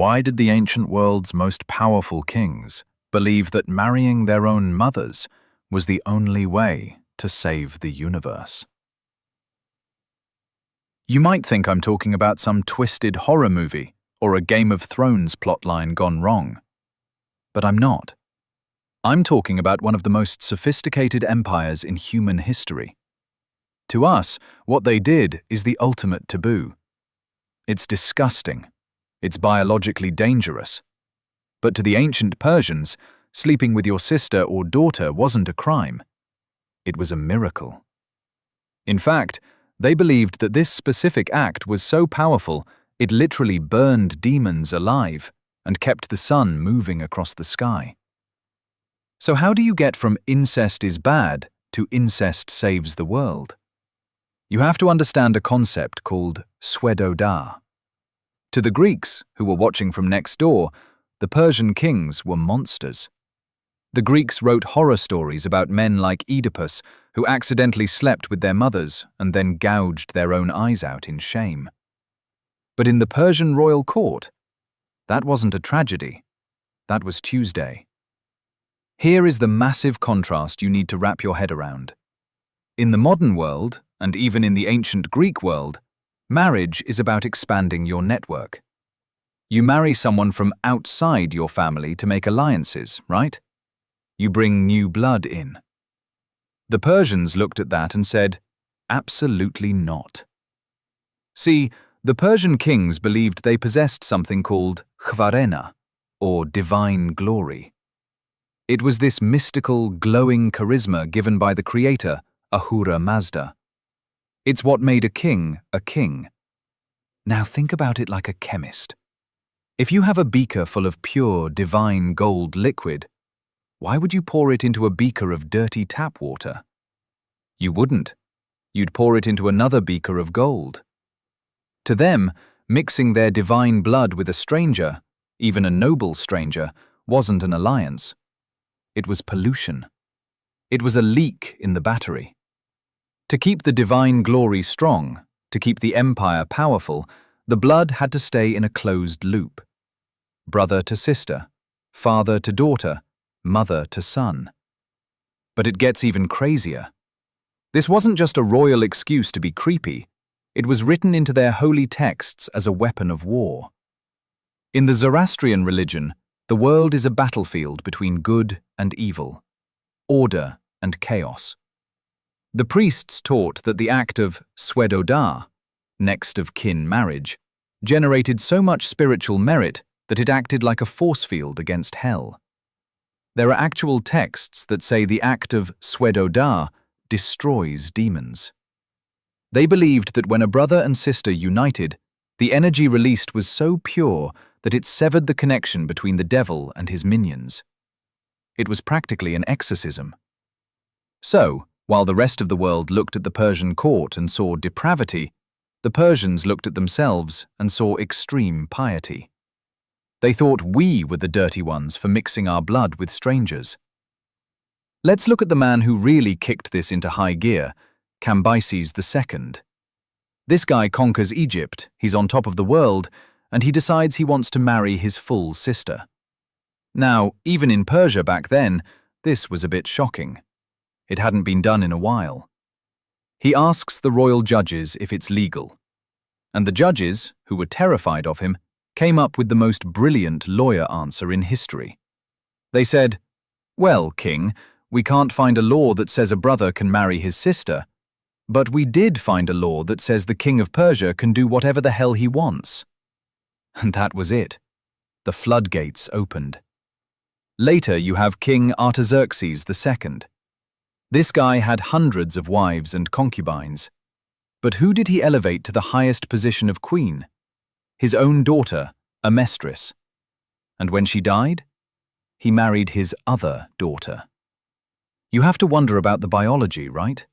Why did the ancient world's most powerful kings believe that marrying their own mothers was the only way to save the universe? You might think I'm talking about some twisted horror movie or a Game of Thrones plotline gone wrong. But I'm not. I'm talking about one of the most sophisticated empires in human history. To us, what they did is the ultimate taboo. It's disgusting. It's biologically dangerous. But to the ancient Persians, sleeping with your sister or daughter wasn't a crime. It was a miracle. In fact, they believed that this specific act was so powerful it literally burned demons alive and kept the sun moving across the sky. So how do you get from incest is bad to incest saves the world? You have to understand a concept called Xwedodah. To the Greeks, who were watching from next door, the Persian kings were monsters. The Greeks wrote horror stories about men like Oedipus who accidentally slept with their mothers and then gouged their own eyes out in shame. But in the Persian royal court, that wasn't a tragedy. That was Tuesday. Here is the massive contrast you need to wrap your head around. In the modern world, and even in the ancient Greek world, marriage is about expanding your network. You marry someone from outside your family to make alliances, right? You bring new blood in. The Persians looked at that and said, absolutely not. See, the Persian kings believed they possessed something called Khvarenah, or divine glory. It was this mystical, glowing charisma given by the creator, Ahura Mazda. It's what made a king a king. Now think about it like a chemist. If you have a beaker full of pure, divine gold liquid, why would you pour it into a beaker of dirty tap water? You wouldn't. You'd pour it into another beaker of gold. To them, mixing their divine blood with a stranger, even a noble stranger, wasn't an alliance. It was pollution. It was a leak in the battery. To keep the divine glory strong, to keep the empire powerful, the blood had to stay in a closed loop. Brother to sister, father to daughter, mother to son. But it gets even crazier. This wasn't just a royal excuse to be creepy. It was written into their holy texts as a weapon of war. In the Zoroastrian religion, the world is a battlefield between good and evil, order and chaos. The priests taught that the act of Xwedodah, next of kin marriage, generated so much spiritual merit that it acted like a force field against hell. There are actual texts that say the act of Xwedodah destroys demons. They believed that when a brother and sister united, the energy released was so pure that it severed the connection between the devil and his minions. It was practically an exorcism. So, while the rest of the world looked at the Persian court and saw depravity, the Persians looked at themselves and saw extreme piety. They thought we were the dirty ones for mixing our blood with strangers. Let's look at the man who really kicked this into high gear, Cambyses II. This guy conquers Egypt, he's on top of the world, and he decides he wants to marry his full sister. Now, even in Persia back then, this was a bit shocking. It hadn't been done in a while. He asks the royal judges if it's legal. And the judges, who were terrified of him, came up with the most brilliant lawyer answer in history. They said, "Well, King, we can't find a law that says a brother can marry his sister, but we did find a law that says the king of Persia can do whatever the hell he wants." And that was it. The floodgates opened. Later you have King Artaxerxes II. This guy had hundreds of wives and concubines. But who did he elevate to the highest position of queen? His own daughter, Amestris. And when she died, he married his other daughter. You have to wonder about the biology, right?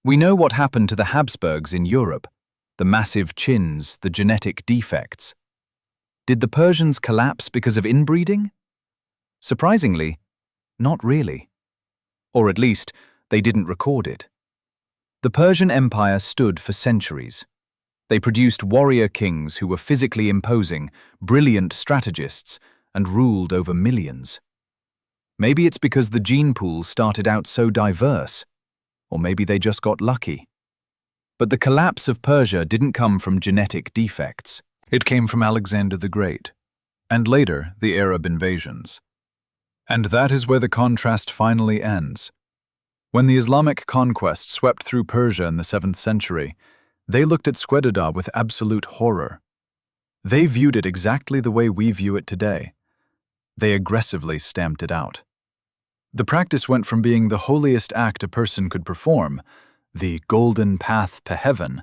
We know what happened to the Habsburgs in Europe, the massive chins, the genetic defects. Did the Persians collapse because of inbreeding? Surprisingly, not really. Or at least, they didn't record it. The Persian Empire stood for centuries. They produced warrior kings who were physically imposing, brilliant strategists, and ruled over millions. Maybe it's because the gene pool started out so diverse, or maybe they just got lucky. But the collapse of Persia didn't come from genetic defects. It came from Alexander the Great, and later the Arab invasions. And that is where the contrast finally ends. When the Islamic conquest swept through Persia in the 7th century, they looked at Xwedodah with absolute horror. They viewed it exactly the way we view it today. They aggressively stamped it out. The practice went from being the holiest act a person could perform, the golden path to heaven,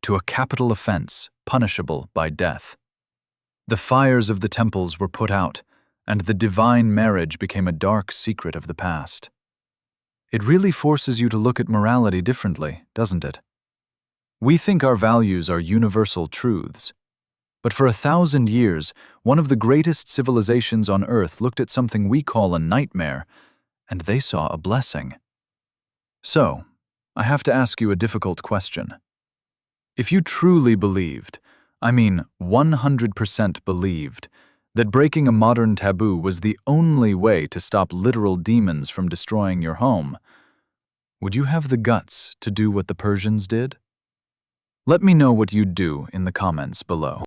to a capital offense punishable by death. The fires of the temples were put out, and the divine marriage became a dark secret of the past. It really forces you to look at morality differently, doesn't it? We think our values are universal truths. But for 1,000 years, one of the greatest civilizations on Earth looked at something we call a nightmare, and they saw a blessing. So, I have to ask you a difficult question. If you truly believed, I mean 100% believed, that breaking a modern taboo was the only way to stop literal demons from destroying your home, would you have the guts to do what the Persians did? Let me know what you'd do in the comments below.